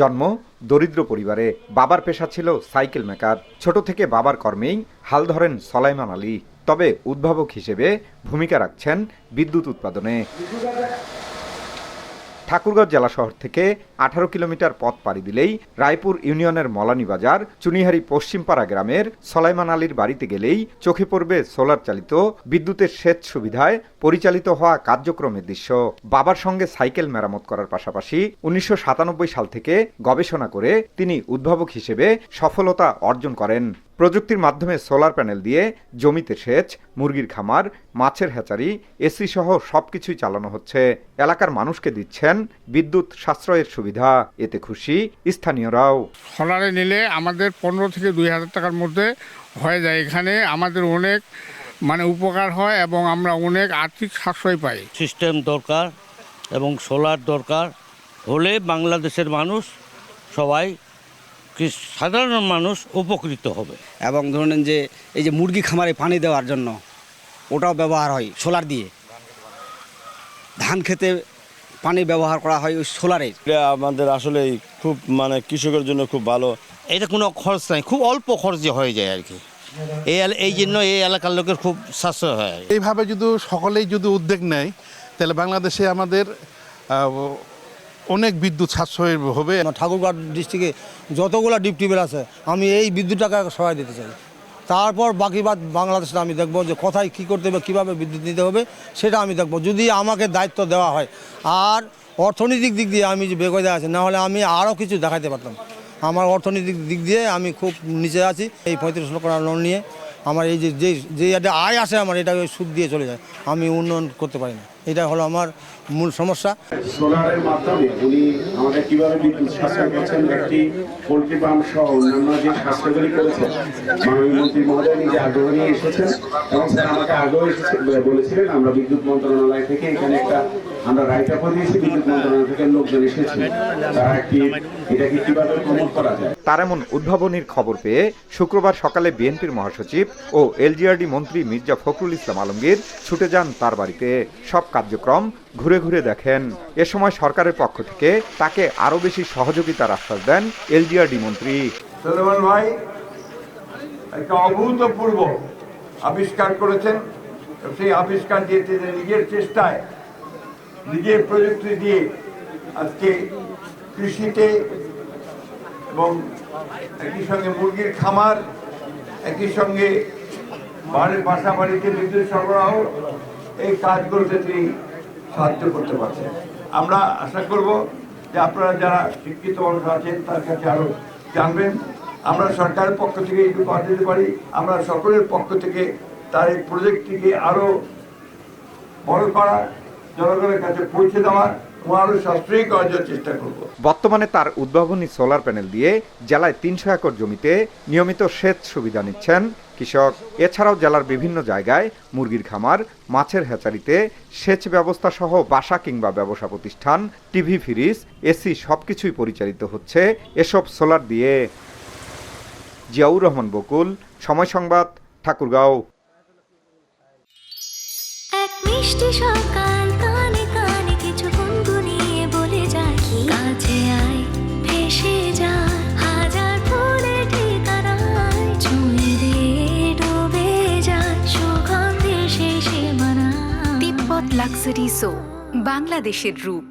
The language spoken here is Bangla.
জন্ম দরিদ্র পরিবারে। বাবার পেশা ছিল সাইকেল মেকার। ছোট থেকে বাবার কর্মেই হাল ধরেন সলাইমান আলী। তবে উদ্ভাবক হিসেবে ভূমিকা রাখছেন বিদ্যুৎ উৎপাদনে। ঠাকুরগাঁও জেলা শহর থেকে 18 কিলোমিটার পথ পাড়ি দিলেই রায়পুর ইউনিয়নের মলানী বাজার চুনিহারি পশ্চিমপাড়া গ্রামের সলাইমান আলীর বাড়িতে গেলেই চোখে পড়বে সোলার চালিত বিদ্যুতের সেচ সুবিধায় পরিচালিত হওয়া কার্যক্রমের দৃশ্য। বাবার সঙ্গে সাইকেল মেরামত করার পাশাপাশি 1997 সাল থেকে গবেষণা করে তিনি উদ্ভাবক হিসেবে সফলতা অর্জন করেন। প্রযুক্তির মাধ্যমে সোলার প্যানেল দিয়ে জমিতে সেচ, মুরগির খামার, মাছের হ্যাচারি, এসি সহ সবকিছুই চালানো হচ্ছে। এলাকার মানুষকে দিচ্ছেন বিদ্যুৎ সাশ্রয়ের সুবিধা। এতে খুশি স্থানীয়রাও। সোলারে নিলে আমাদের 15 থেকে 2000 টাকার মধ্যে হয়ে যায়। এখানে আমাদের অনেক উপকার হয় এবং আমরা অনেক আর্থিক সাশ্রয় পাই। সিস্টেম দরকার এবং সোলার দরকার হলে বাংলাদেশের মানুষ সবাই সাধারণ মানুষ উপকৃত হবে। এবং ধরুন যে এই যে মুরগি খামারে পানি দেওয়ার জন্য ওটাও ব্যবহার হয় সোলার দিয়ে। ধান খেতে পানি ব্যবহার করা হয় ওই সোলারে। আমাদের আসলে খুব কৃষকের জন্য খুব ভালো। এটা কোনো খরচ নাই, খুব অল্প খরচে হয়ে যায় আর কি। এই জন্য এই এলাকার লোকের খুব সাশ্রয় হয়। এইভাবে যদি সকলেই যদি উদ্যোগ নেয় তাহলে বাংলাদেশে আমাদের অনেক বিদ্যুৎ সাশ্রয় হবে। ঠাকুরগাঁও ডিস্ট্রিক্টে যতগুলো ডিপ টিউবওয়েল আছে আমি এই বিদ্যুৎটাকে সহায় দিতে চাই। তারপর বাকি বাংলাদেশে আমি দেখব যে কোথায় কী করতে হবে, কীভাবে বিদ্যুৎ নিতে হবে সেটা আমি দেখব, যদি আমাকে দায়িত্ব দেওয়া হয়। আর অর্থনৈতিক দিক দিয়ে আমি যে বেগয় আছে, না হলে আমি আরও কিছু দেখাতে পারতাম। আমার অর্থনৈতিক দিক দিয়ে আমি খুব নিচে আছি। এই 35 লক্ষ টাকা লোন নিয়ে আমার এই যে আয় আসে আমার এটা সুদ দিয়ে চলে যায়, আমি উন্নয়ন করতে পারি না। এটা হলো আমার মূল সমস্যা। সোলারের মাধ্যমে উনি আমাদের কিভাবে বিদ্যুৎ সাশ্রয় করছেন, একটি পোল্ট্রি ফার্ম সহ অন্যান্য যে সাশ্রয়গুলি করেছেন, মাননীয় মন্ত্রী মহোদয় নিজে আগ্রহ নিয়ে এসেছেন এবং স্যার আমাকে আগেও বলেছিলেন আমরা বিদ্যুৎ মন্ত্রণালয় থেকে এখানে আমরা রাইট আপও দিয়েছি। বিদ্যুৎ মন্ত্রণালয় থেকে লোকজন এসেছেন, তারা এটাকে কিভাবে প্রমোট করা যায়। তার এমন উদ্ভাবনীর খবর পেয়ে শুক্রবার সকালে বিএনপির মহাসচিব ও এলজিআরডি মন্ত্রী মির্জা ফখরুল ইসলাম আলমগীর ছুটে যান তার বাড়িতে। সব কার্যক্রম ঘুরে ঘুরে দেখেন। এ সময় সরকারের পক্ষ থেকে তাকে আরো বেশি সহযোগিতার আশ্বাস দেন এলজিআরডি মন্ত্রী। সলমান ভাই একটা অভূতপূর্ব আবিষ্কার করেছেন। সেই আবিষ্কার দিয়ে নিজের চেষ্টায়, নিজের প্রযুক্তি দিয়ে আজকে কৃষিতে এবং একই সঙ্গে মুরগির খামার, একই সঙ্গে বাসা বাড়িতে বিদ্যুৎ সরবরাহ, এই কাজগুলোতে তিনি সাহায্য করতে পারছেন। আমরা আশা করব যে আপনারা যারা শিক্ষিত মানুষ আছেন তার কাছে আরও জানবেন। আমরা সরকারের পক্ষ থেকে এইটুকু কাজ দিতে পারি, আমরা সকলের পক্ষ থেকে তার এই প্রজেক্টটিকে আরও বড় করা, জনগণের কাছে পৌঁছে দেওয়া, চেষ্টা করব। বর্তমানে তার উদ্ভাবনী সোলার প্যানেল দিয়ে জেলায় 300 একর জমিতে নিয়মিত সেচ সুবিধা নিচ্ছেন কৃষক। এছাড়াও জেলার বিভিন্ন জায়গায় মুরগির খামার, মাছের হ্যাচারিতে সেচ ব্যবস্থা সহ বাসা কিংবা ব্যবসা প্রতিষ্ঠান, টিভি, ফ্রিজ, এসি সবকিছুই পরিচালিত হচ্ছে এসব সোলার দিয়ে। জিয়াউর রহমান বকুল, সময় সংবাদ, ঠাকুরগাঁও। এক মিষ্টি সকাল কানে কানে কিছু গুনগুনিয়ে বলে যায়, কাছে আয় ভেসে যায় হাজার ফুলের ঠিকানায়, ছুঁয়ে দিয়ে ডুবে যায় সুগন্ধে শেষে মানায়। তিব্বত লাক্সারি সো, বাংলাদেশের রূপ।